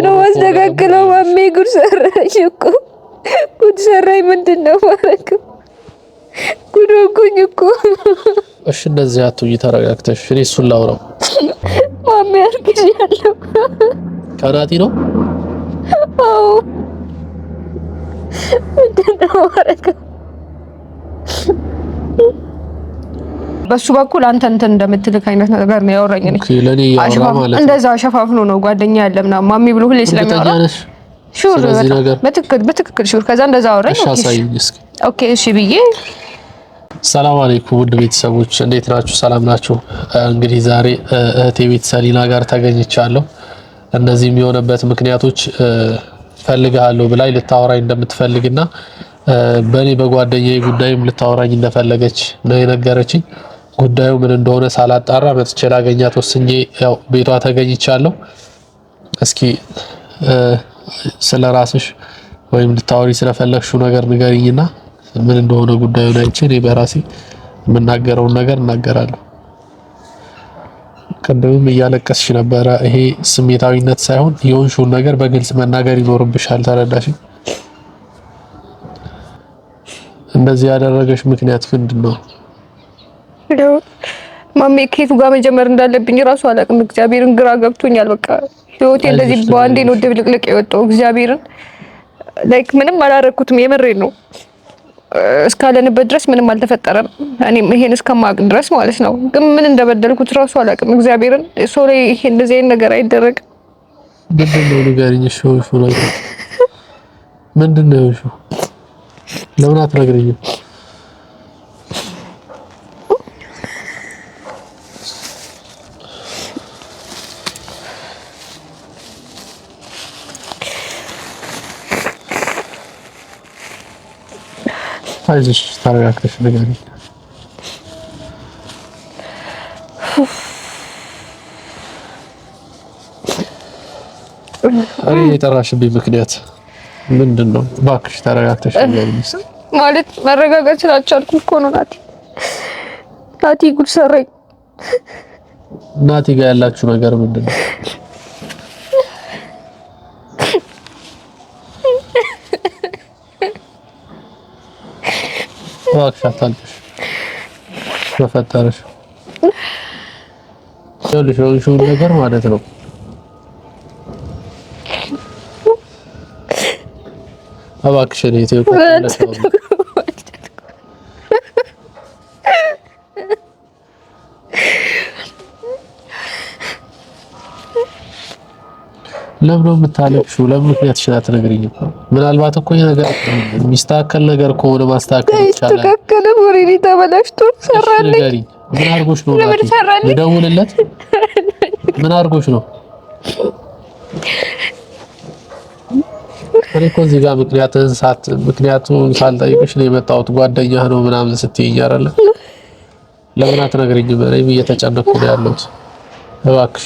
ነው ማስተካከለው። ማሜ ጉድ ሰራሽ እኮ ጉድ ሰራኝ። ምንድነው ማለት ጉድ ሆንኩኝ እኮ። እሺ እንደዚህ አትሁኝ፣ ተረጋግተሽ። እኔ እሱን ላውራው። ማሜ አርግዣለሁ። ከናቲ ነው? አዎ። ምንድነው ማለት በሱ በኩል አንተ እንትን እንደምትልክ አይነት ነገር ነው ያወራኝ። እኔ ለኔ ያወራ ማለት እንደዛ ሸፋፍኖ ነው ጓደኛ ያለ ምናምን ማሚ ብሎ ሁሌ ስለሚያወራ ሹር በትክክል ሹር። ከዛ እንደዛ አወራኝ። ኦኬ እሺ ብዬ ሰላም አለይኩም ውድ ቤተሰቦች እንዴት ናችሁ? ሰላም ናችሁ? እንግዲህ ዛሬ እህቴ ቤት ሰሊና ጋር ተገኝቻለሁ። እነዚህ የሚሆነበት ምክንያቶች ፈልጋለሁ ብላኝ ልታወራኝ እንደምትፈልግና በኔ በጓደኛዬ ጉዳይም ልታወራኝ እንደፈለገች ነው የነገረችኝ። ጉዳዩ ምን እንደሆነ ሳላጣራ መጥቼ ላገኛት ወስኜ ያው ቤቷ ተገኝቻለሁ። እስኪ ስለራስሽ ወይም ልታወሪ ስለፈለግሽው ነገር ንገሪኝና ምን እንደሆነ ጉዳዩ ላይ እኔ በራሴ የምናገረውን ነገር እናገራለሁ። ቅድምም እያለቀስሽ ነበረ። ይሄ ስሜታዊነት ሳይሆን የሆንሽውን ነገር በግልጽ መናገር ይኖርብሻል። ተረዳሽ? እንደዚህ ያደረገሽ ምክንያት ምንድነው? ማሜ ከየቱ ጋር መጀመር እንዳለብኝ ራሱ አላውቅም። እግዚአብሔርን ግራ ገብቶኛል። በቃ ህይወቴ እንደዚህ በአንዴ ነው ድብልቅልቅ የወጣው። እግዚአብሔርን ላይክ ምንም አላረኩትም። የምሬን ነው። እስካለንበት ድረስ ምንም አልተፈጠረም። እኔም ይሄን እስከማቅ ድረስ ማለት ነው። ግን ምን እንደበደልኩት ራሱ አላውቅም። እግዚአብሔርን ሰው ላይ ይሄ እንደዚህ አይነት ነገር አይደረግም። ምንድነው ንገሪኝ። ምንድነው? ለምን አትነግሪኝም? አይዞሽ ተረጋግተሽ ንገሪኝ። እኔ የጠራሽብኝ ምክንያት ምንድነው? እባክሽ ተረጋግተሽ ንገሪኝ። ማለት መረጋጋት ስላልቻልኩ እኮ ነው። ናቲ ጉድ ሰራኝ። ናቲ ጋር ያላችሁ ነገር ምንድነው? እባክሽ አታልቅሽ በፈጠረሽ። ይኸውልሽ ነገር ማለት ነው እባክሽ እኔ ለምን ነው የምታለቅሽው? ለምን ምክንያትሽን አትነግሪኝም? ምናልባት እኮ ይሄ ነገር የሚስተካከል ነገር ከሆነ ማስተካከል ይቻላል። ተስተካከለ ወሬ ተበላሽቶ ሰራልኝ። ምን አድርጎሽ ነው? ልደውልለት? ምን አድርጎሽ ነው? እኔ እኮ እዚህ ጋር ምክንያቱን ሳልጠይቅሽ ነው የመጣሁት። ጓደኛህ ነው ምናምን ስትይኝ አይደለ? ለምን አትነግሪኝም? እኔም እየተጨነኩ ነው ያለሁት። እባክሽ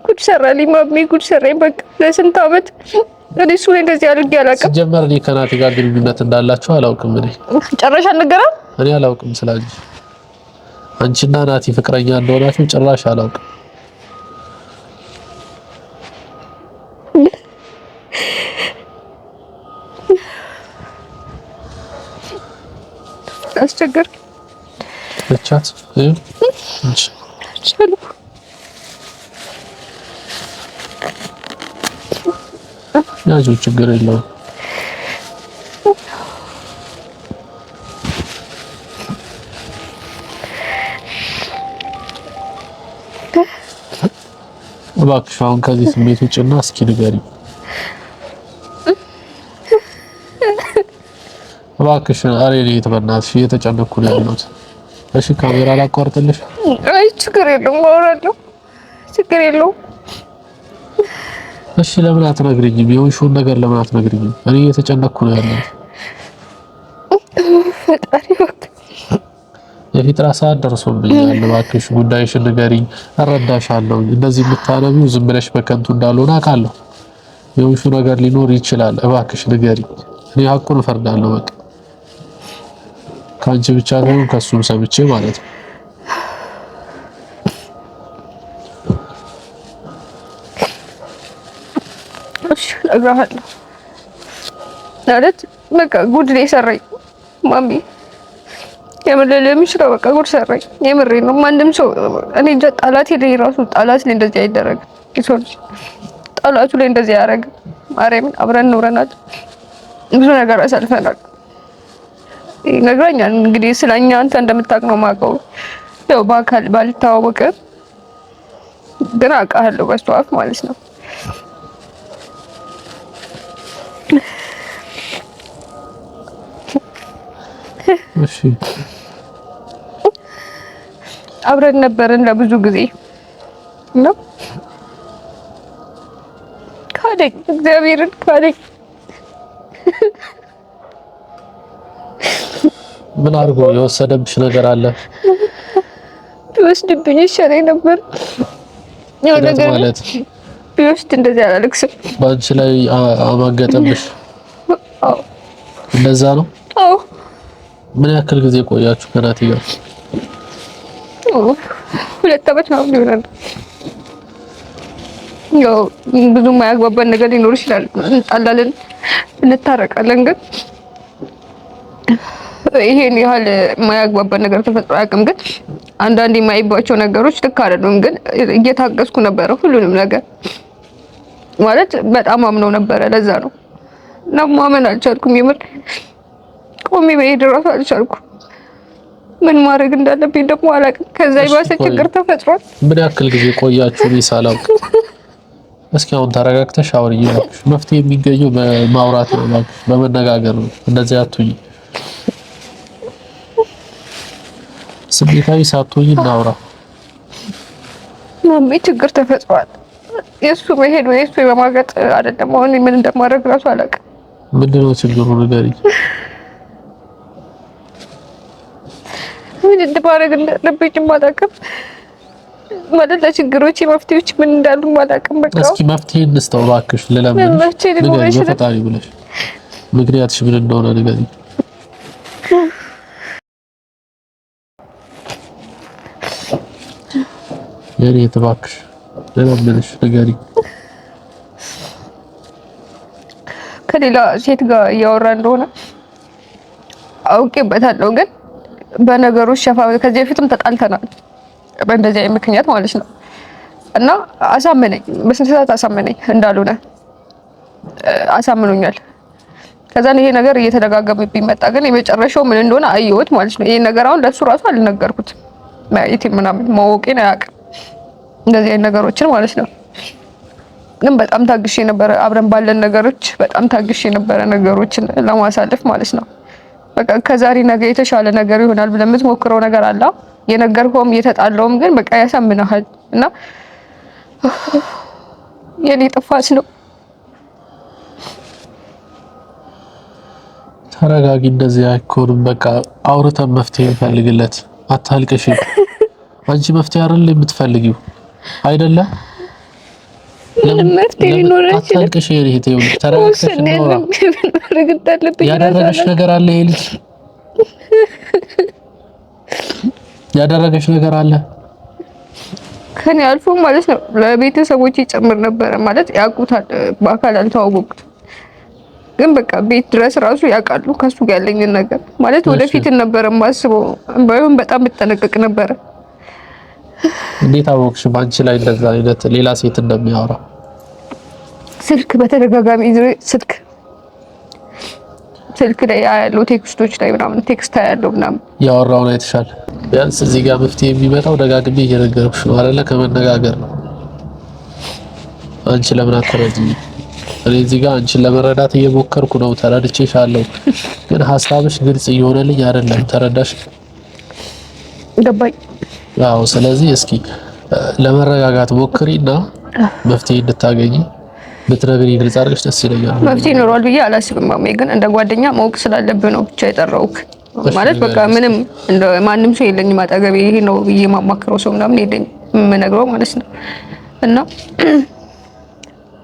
ጉድ ሰራልኝ ማሜ ጉድ ሰራኝ። በቃ ለስንት ዓመት እኔ እሱ እንደዚህ አድርጌ አላውቅም። ሲጀመር እኔ ከናቲ ጋር ግንኙነት እንዳላችሁ አላውቅም። እኔ ጭራሽ አልነገረም። እኔ አላውቅም ስላንቺ። አንቺና ናቲ ፍቅረኛ እንደሆናችሁ ጭራሽ አላውቅም። አስቸገር ብቻት ያጁ ችግር የለውም። እባክሽ አሁን ከዚህ ስሜት ውጭና እስኪ ንገሪኝ እባክሽ። አሬ እኔ በእናትሽ እየተጨነኩ ነው ያለሁት። እሺ ካሜራ ላቋርጥልሽ? አይ ችግር የለውም አወራለሁ። ችግር የለውም። እሺ ለምን አትነግሪኝም? የሆንሽውን ነገር ለምን አትነግሪኝም? እኔ እየተጨነኩ ነው ያለሁት። ፈጣሪ የፊጥራ ሰዓት ደርሶብኛል። እባክሽ ጉዳይሽን ንገሪኝ፣ እረዳሻለሁ። እንደዚህ የምታነቢው ዝም ብለሽ በከንቱ እንዳልሆነ አውቃለሁ። የሆንሽው ነገር ሊኖር ይችላል። እባክሽ ንገሪኝ። እኔ ሀቁን እፈርዳለሁ። በቃ ካንቺ ብቻ ሳይሆን ከሱም ሰምቼ ማለት ነው። እሺ እነግርሃለሁ ማለት በቃ ጉድ ነው የሰራኝ ማሚ። የምልህ የሚችለው በቃ ጉድ ሰራኝ። የምሬን ነው። ማንም ሰው እኔ እንጃ ጠላቴ ላይ ራሱ ጠላት ላይ እንደዚህ አይደረግም። የሰው ልጅ ጠላቱ ላይ እንደዚህ አያደርግም። ማርያምን አብረን ኖረናል፣ ብዙ ነገር አሳልፈናል። ይነግረኛል እንግዲህ ስለኛ አንተ እንደምታውቅ ነው የማውቀው። ያው በአካል ባልተዋወቅም ግን አውቃለሁ በሷ አፍ ማለት ነው። እሺ አብረን ነበርን ለብዙ ጊዜ ነው። ካደኝ፣ እግዚአብሔርን ካደኝ። ምን አድርጎ የወሰደብሽ ነገር አለ? ቢወስድብኝ ይሻለኝ ነበር። ያው ነገር ማለት ቢወስድ እንደዚህ አላለቅስም። ባንቺ ላይ አማገጠብሽ? አዎ እንደዛ ነው። አዎ። ምን ያክል ጊዜ ቆያችሁ ከናቲ ጋር? 2 ዓመት ነው ሊሆን። ያው ብዙ የማያግባባን ነገር ሊኖር ይችላል። እንጣላለን፣ እንታረቃለን። ግን ይሄን ያህል የማያግባባን ነገር ተፈጥሮ አያውቅም። ግን አንዳንድ የማይባቸው ነገሮች ልክ አይደሉም። ግን እየታገስኩ ነበረ ሁሉንም ነገር ማለት በጣም አምነው ነበረ። ለዛ ነው እና ማመን አልቻልኩም። የምር ቆሜ መሄድ እራሱ አልቻልኩም። ምን ማድረግ እንዳለብኝ ደግሞ አላውቅም። ከዛ የባሰ ችግር ተፈጥሯል። ምን ያክል ጊዜ ቆያችሁ? ሳላውቅ እስኪ አሁን ተረጋግተሽ አውሪኝ እባክሽ። መፍትሄ የሚገኘው በማውራት ነው እባክሽ፣ በመነጋገር ነው። እንደዚህ አትሁኝ፣ ስሜታዊ ሳትሁኝ እናውራ። ማሜ ችግር ተፈጥሯል። የሱ መሄድ ወይ የሱ በማገጥ አይደለም። አሁን ምን እንደማደርግ እራሱ አላውቅም። ምንድነው ችግሩ? ንገሪኝ። ምን እንደማደርግ እንዳለብኝ አላውቅም። ማለት ለችግሮቼ መፍትሄዎች ምን እንዳሉ አላውቅም። በቃ እስኪ መፍትሄ እንስተው እባክሽ። ልለምንሽ ንገሪኝ፣ በፈጣሪ ብለሽ ምክንያትሽ ምን እንደሆነ ንገሪኝ። የኔ እባክሽ ልለምንሽ ንገሪኝ። ከሌላ ሴት ጋር እያወራ እንደሆነ አውቄበታለሁ። ግን በነገሮች ከዚህ በፊትም ተጣልተናል በእንደዚህ አይነት ምክንያት ማለት ነው። እና አሳመነኝ፣ በስንት ሰዓት አሳመነኝ እንዳልሆነ አሳምኖኛል። ከዛ ይሄ ነገር እየተደጋገመብኝ መጣ። ግን የመጨረሻው ምን እንደሆነ አየሁት ማለት ነው። ይሄ ነገር አሁን ለሱ ራሱ አልነገርኩትም። ማየት ምናምን ማወቄን አያውቅም እንደዚህ አይነት ነገሮችን ማለት ነው። ግን በጣም ታግሼ ነበረ። አብረን ባለን ነገሮች በጣም ታግሼ ነበረ ነገሮችን ለማሳለፍ ማለት ነው። በቃ ከዛሬ ነገ የተሻለ ነገር ይሆናል ብለህ የምትሞክረው ነገር አለ። የነገርኩም እየተጣላውም ግን በቃ ያሳምናል። እና የኔ ጥፋት ነው። ተረጋጊ። እንደዚህ አይኮንም። በቃ አውርተን መፍትሄ እንፈልግለት። አታልቅሽ። አንቺ መፍትሄ አይደል የምትፈልጊው አይደለ? መፍትሄ ሊኖር ይችላል። አታልቅሽ። እህቴ ተረጋግተሽ ነው ያደረገሽ ነገር አለ። ይሄ ልጅ ያደረገሽ ነገር አለ ከኔ አልፎ ማለት ነው። ለቤተሰቦቼ ጨምር ነበረ ማለት ያውቁታል። በአካል አልተዋወቁትም፣ ግን በቃ ቤት ድረስ ራሱ ያውቃሉ ከሱ ጋር ያለኝን ነገር ማለት ወደፊት ነበር የማስበው። ባይሆን በጣም እጠነቀቅ ነበረ። እንዴት አወቅሽ ባንቺ ላይ እንደዛ አይነት ሌላ ሴት እንደሚያወራ? ስልክ በተደጋጋሚ ስልክ ላይ ያለው ቴክስቶች ላይ ምናምን ቴክስት ያለው ምናምን ያወራውን አይተሻል? ቢያንስ እዚህ ጋር መፍትሄ የሚመጣው ደጋግሜ እየነገርኩሽ ነው አይደለ? ከመነጋገር ነው። አንቺ ለምን አትረጂኝ? እኔ እዚህ ጋር አንቺን ለመረዳት እየሞከርኩ ነው። ተረድቼሻለሁ፣ ግን ሀሳብሽ ግልጽ እየሆነልኝ አይደለም። ተረዳሽ? ገባኝ። ያው ስለዚህ እስኪ ለመረጋጋት ሞክሪና መፍትሄ እንድታገኝ ብትነግሪኝ ግልጽ አድርገሽ ደስ ይለኛል። መፍትሄ ይኖረዋል ብዬ አላስብም ማሜ፣ ግን እንደ ጓደኛ ማወቅ ስላለብህ ነው ብቻ የጠራሁህ። ማለት በቃ ምንም እንደ ማንም ሰው የለኝም አጠገቤ። ይሄ ነው ብዬ የማማክረው ሰው ምናምን የለኝም የምነግረው ማለት ነው። እና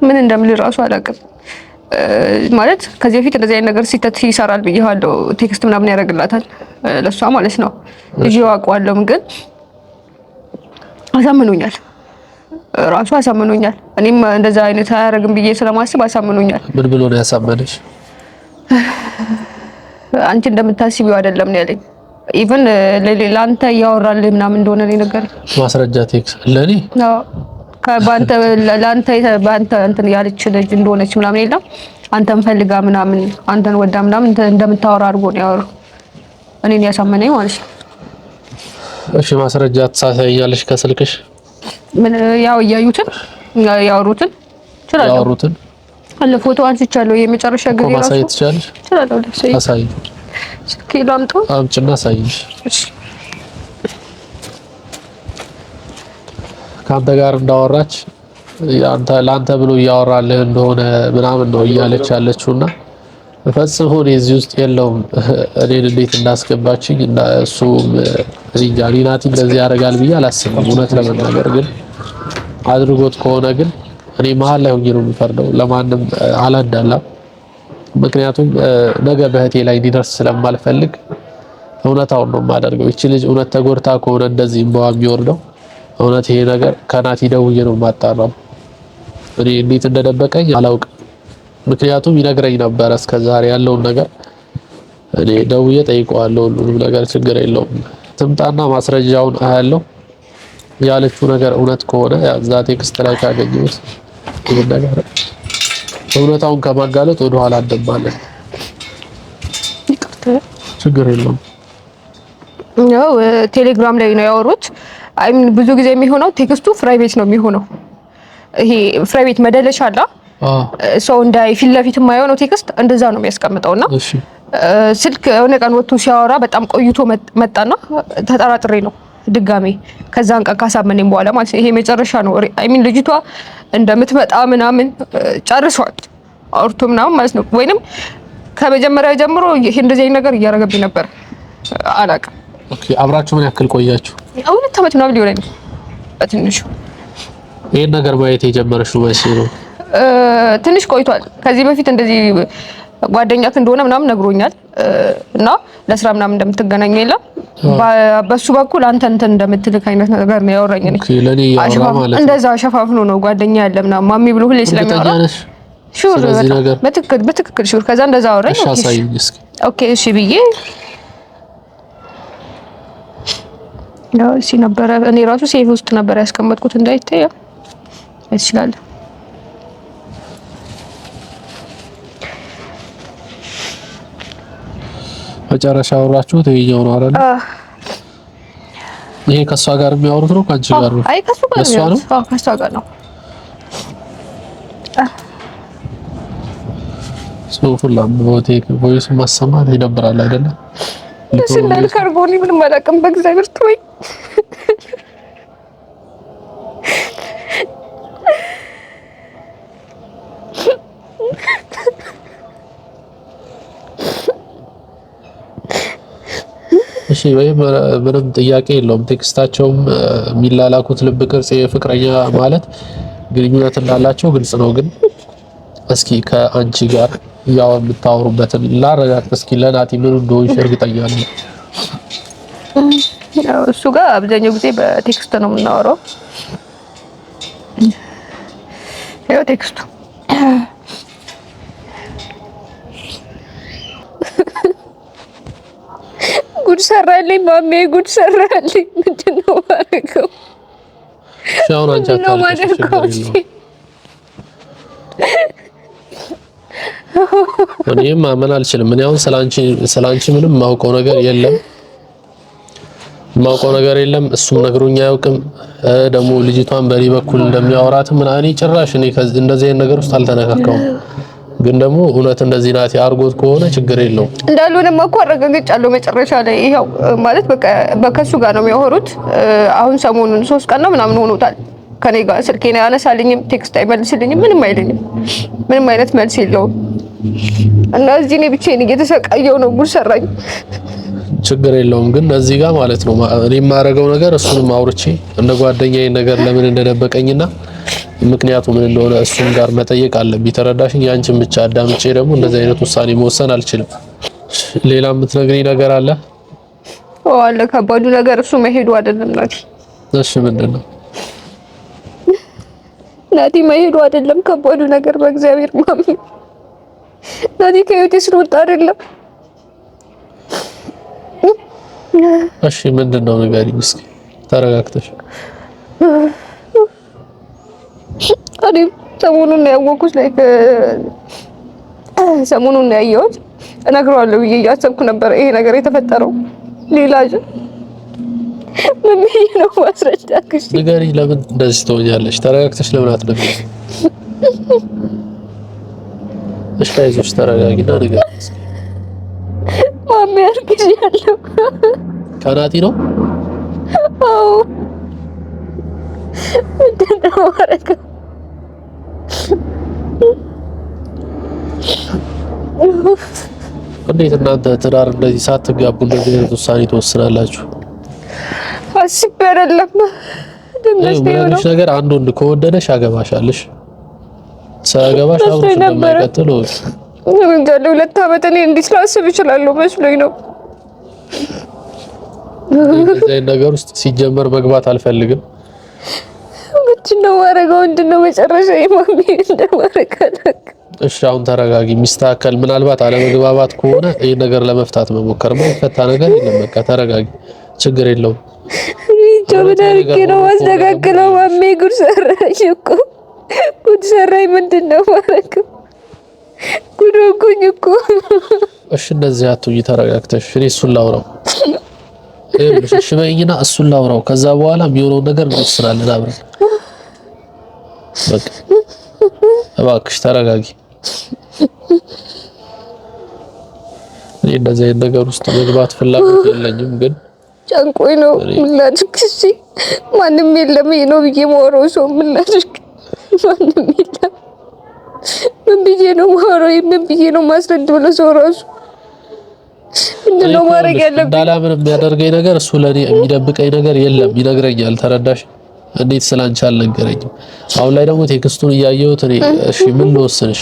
ምን እንደምል እራሱ አላውቅም። ማለት ከዚህ በፊት እንደዚህ አይነት ነገር ሲተት ይሰራል ብዬሃለሁ። ቴክስት ምናምን ያደርግላታል ለሷ ማለት ነው። ልጅ አውቀዋለሁም፣ ግን አሳምኖኛል። ራሱ አሳምኖኛል። እኔም እንደዛ አይነት አያረግም ብዬ ስለማስብ አሳምኖኛል። ምን ብሎ ነው ያሳመነሽ? አንቺ እንደምታስቢው አይደለም ነው ያለኝ። ኢቭን ለአንተ እያወራልህ ምናምን እንደሆነ ነው የነገረኝ። ማስረጃ ቴክስ ለኔ በአንተ እንትን ያለች ልጅ እንደሆነች ምናምን የለም አንተን ፈልጋ ምናምን አንተን ወዳ ምናምን እንደምታወራ አድርጎ ነው ያወራው። እኔን ያሳመነኝ ማለት ነው። እሺ ማስረጃ ታሳያለሽ ከስልክሽ? ምን ያው እያዩትን ያወሩትን ይችላል። ያወሩትን አለ ፎቶ አንስቻለሁ። የመጨረሻ ጊዜ ራሱ ማሳየት ትችላለሽ? ይችላል። አሳይ። ስልኬ ላምጣ? አምጪና አሳይሽ። እሺ ካንተ ጋር እንዳወራች ለአንተ ብሎ እያወራልህ እንደሆነ ምናምን ነው እያለች ያለችውና ፈጽሞ እዚህ ውስጥ የለውም። እኔን እንዴት እንዳስገባችኝ እና እሱ ሪጃሊናቲ እንደዚህ ያደርጋል ብዬ አላስብም። እውነት ለመናገር ግን አድርጎት ከሆነ ግን እኔ መሀል ላይ ሆኜ ነው የሚፈርደው። ለማንም አላዳላም። ምክንያቱም ነገ በህቴ ላይ እንዲደርስ ስለማልፈልግ እውነታውን ነው የማደርገው። እቺ ልጅ እውነት ተጎድታ ከሆነ እንደዚህ እንባዋ የሚወርደው እውነት ይሄ ነገር ከናቲ ደውዬ ነው የማጣራው። እኔ እንዴት እንደደበቀኝ አላውቅም። ምክንያቱም ይነግረኝ ነበር እስከዛሬ ያለውን ነገር። እኔ ደውዬ ጠይቀዋለሁ። ሁሉንም ነገር ችግር የለውም ትምጣና ማስረጃውን አያለው። ያለችው ነገር እውነት ከሆነ ያዛ ቴክስት ላይ ካገኘሁት ይሄን ነገር እውነታውን ከማጋለጥ ወደ ኋላ እንደማለን። ይቅርታ ችግር የለውም። ያው ቴሌግራም ላይ ነው ያወሩት። አይ ሚን ብዙ ጊዜ የሚሆነው ቴክስቱ ፕራይቬት ነው የሚሆነው። ይሄ ፕራይቬት መደለሻ አለ ሰው እንዳይ ፊት ለፊት የማይሆነው ቴክስት እንደዛ ነው የሚያስቀምጠውና እሺ ስልክ የሆነ ቀን ወጥቶ ሲያወራ በጣም ቆይቶ መጣና ተጠራጥሬ ነው ድጋሜ ከዛን ቀን ካሳመነኝ በኋላ ማለት ነው። ይሄ መጨረሻ ነው። አይ ሚን ልጅቷ እንደምትመጣ ምናምን ጨርሷል አውርቶ ምናምን ማለት ነው። ወይንም ከመጀመሪያ ጀምሮ ይሄ እንደዚህ አይነት ነገር እያደረገብኝ ነበር። አላውቅም። ኦኬ አብራችሁ ምን ያክል ቆያችሁ? 2 ዓመት ምናምን ሊሆነኝ በትንሹ። ይሄን ነገር ማየት የጀመረሽው መቼ ነው? ትንሽ ቆይቷል። ከዚህ በፊት እንደዚህ ጓደኛክ እንደሆነ ምናምን ነግሮኛል እና ለስራ ምናምን እንደምትገናኙ የለም በሱ በኩል አንተ እንትን እንደምትልክ አይነት ነገር ነው ያወራኝ። እኔ ኦኬ ለኔ ያወራ ማለት ነው እንደዛ ሸፋፍኖ ነው ጓደኛ ያለ ምናምን ማሚ ብሎ ሁሌ ስለሚያወራ ሹር በትክክል ሹር። ከዛ እንደዛ አወራኝ። ኦኬ እሺ ብዬ ያው እሺ ነበረ። እኔ ራሱ ሴፍ ውስጥ ነበር ያስቀመጥኩት እንዳይታይ ይችላል። መጨረሻ አወራችሁት ይሄኛው ነው አይደል? ይሄ ከሷ ጋር የሚያወሩት ነው ካንቺ ጋር ነው? አይ ከሷ ጋር ነው። አዎ ከሷ ጋር ነው። ሶፉላ ቮይስ ማሰማት ይደብራል አይደለ? እሺ እንዳልከርጎኒ ምንም አላውቅም። በእግዚአብሔር ትወይ እሺ ወይ ምንም ጥያቄ የለውም። ቴክስታቸውም የሚላላኩት ልብ ቅርጽ የፍቅረኛ ማለት ግንኙነት እንዳላቸው ግልጽ ነው። ግን እስኪ ከአንቺ ጋር ያው የምታወሩበትን ላረጋግጥ እስኪ ለናቲ ምን እንደሆነ እርግጠኛ ነኝ። ያው እሱ ጋር አብዛኛው ጊዜ በቴክስት ነው የምናወራው። ያው ቴክስቱ ጉድ ሰራልኝ ማሜ፣ ጉድ ሰራልኝ። ምንድነው ማረገው? ሻውን አንቺ አታልቅሽ። እኔም ማመን አልችልም። እኔ አሁን ስላንቺ ምንም ማውቀው ነገር የለም። እሱም ነግሮኝ አያውቅም። ደግሞ ልጅቷን በኔ በኩል እንደሚያወራት እኔ ጭራሽ እንደዚህ አይነት ነገር ውስጥ አልተነካካውም። ግን ደግሞ እውነት እንደዚህ ናት አርጎት ከሆነ ችግር የለውም። እንዳልሆነማ እኮ አረጋግጫለሁ መጨረሻ ላይ። ይሄው ማለት በቃ በከሱ ጋር ነው የሚያወሩት። አሁን ሰሞኑን 3 ቀን ነው ምናምን ሆኖታል ከኔ ጋር። ስልኬን አያነሳልኝም፣ ቴክስት አይመልስልኝም፣ ምንም አይልኝም። ምንም አይነት መልስ የለውም። እና እዚህ እኔ ብቻዬን እየተሰቃየሁ ነው። ጉድ ሰራኝ። ችግር የለውም ግን እዚህ ጋር ማለት ነው እኔ የማደርገው ነገር እሱንም አውርቼ እንደ ጓደኛዬ ነገር ለምን እንደደበቀኝና ምክንያቱ ምን እንደሆነ እሱን ጋር መጠየቅ አለብኝ። ተረዳሽኝ? ያንቺን ብቻ አዳምጬ ደግሞ እንደዚህ አይነት ውሳኔ መወሰን አልችልም። ሌላ የምትነግሪኝ ነገር አለ? አለ። ከባዱ ነገር እሱ መሄዱ አይደለም ናቲ። እሺ ምንድነው? ናቲ መሄዱ አይደለም ከባዱ ነገር በእግዚአብሔር ማሚ ናቲ ከህይወቴ ስለወጣ አይደለም። እሺ ምንድነው ንገሪኝ እስኪ ተረጋግተሽ። እኔ ሰሞኑን ነው ያወኩት ሰሞኑን ነው ያየሁት። እነግረዋለሁ ብዬ እያሰብኩ ነበር ይሄ ነገር የተፈጠረው ሌላ ምን ነው ማስረዳክሽ? ንገሪኝ ለምን እንደዚህ ትሆኛለሽ? ተረጋግተሽ ለምን አትነግሪኝ? እሺ አይዞሽ ተረጋጊና ንገሪኝ እስኪ። ማሚ አርግዣለሁ። ከናቲ ነው? አዎ እንደው አረጋ እንዴት እናንተ ትዳር እንደዚህ ሳትጋቡ እንደዚህ አይነት ውሳኔ ትወስናላችሁ? አስቤ አይደለም ደንገሽ ነገር አንድ ወንድ ከወደደሽ አገባሻለሽ። ሳያገባሽ አብሮሽ እንደማይቀጥል እንጃ። ለሁለት ዓመት እኔ እንዲህ ስላስብ እችላለሁ መስሎኝ ነው። እንደዚህ አይነት ነገር ውስጥ ሲጀመር መግባት አልፈልግም። ምንድነው ማረጋው? ምንድነው መጨረሻ የማሚ እንደማረጋለክ? እሺ አሁን ተረጋጊ። ሚስተካከል ምናልባት አለመግባባት ከሆነ ይሄ ነገር ለመፍታት መሞከር ነው። ፈታ ነገር የለም። በቃ ተረጋጊ፣ ችግር የለውም። ምን አድርጌ ነው ማስተካከለው? ማሜ ጉድ ሰራኝ እኮ ጉድ ሰራኝ። ምንድነው ማረጋው? ጉድ ሆንኩኝ እኮ። እሺ እንደዚህ አትሁኝ፣ ተረጋግተሽ እኔ እሱን ላውራው። እሺ በይኝና እሱን ላውራው። ከዛ በኋላ የሚሆነው ነገር እንወስናለን አብረን። በቃ እባክሽ ተረጋጊ። እኔ እንደዚህ አይነት ነገር ውስጥ መግባት ፍላጎት የለኝም፣ ግን ጨንቆኝ ነው። ምን ላድርግ? እሺ ማንም የለም ይሄ ነው ብዬ ማወራው ሰው ምን ላድርግ? ማንም የለም። ምን ብዬ ነው ማወራው? ምን ብዬ ነው ማስረድ ብለው ሰው ራሱ ምንድነው ማድረግ ያለብኝ? እንዳላምን የሚያደርገኝ ነገር እሱ ለኔ የሚደብቀኝ ነገር የለም፣ ይነግረኛል። ተረዳሽ? እንዴት ስላንቺ አልነገረኝም? አሁን ላይ ደግሞ ቴክስቱን እያየሁት እኔ እሺ ምን ልወስንሽ?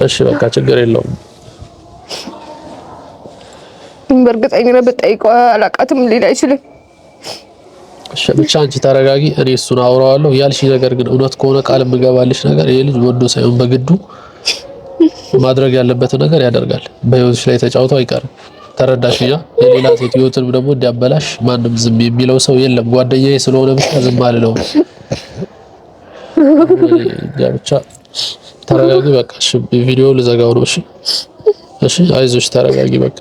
እሺ በቃ ችግር የለውም። በእርግጠኝነት ብጠይቀው አላውቃትም ሊል አይችልም። እሺ ብቻ አንቺ ተረጋጊ። እኔ እሱን አውራዋለሁ። ያልሽ ነገር ግን እውነት ከሆነ ቃል የምገባልሽ ነገር ይሄ ልጅ ወዶ ሳይሆን በግዱ ማድረግ ያለበትን ነገር ያደርጋል። በህይወትሽ ላይ ተጫውተው አይቀርም። ተረዳሽኛ? የሌላ ሴት ህይወትን ደግሞ እንዲያበላሽ ማንም ዝም የሚለው ሰው የለም። ጓደኛዬ ስለሆነ ብቻ ዝም አልለውም። ብቻ ተረጋጊ በቃ። እሺ ቪዲዮ ልዘጋው ነው። እሺ እሺ አይዞሽ ተረጋጊ በቃ።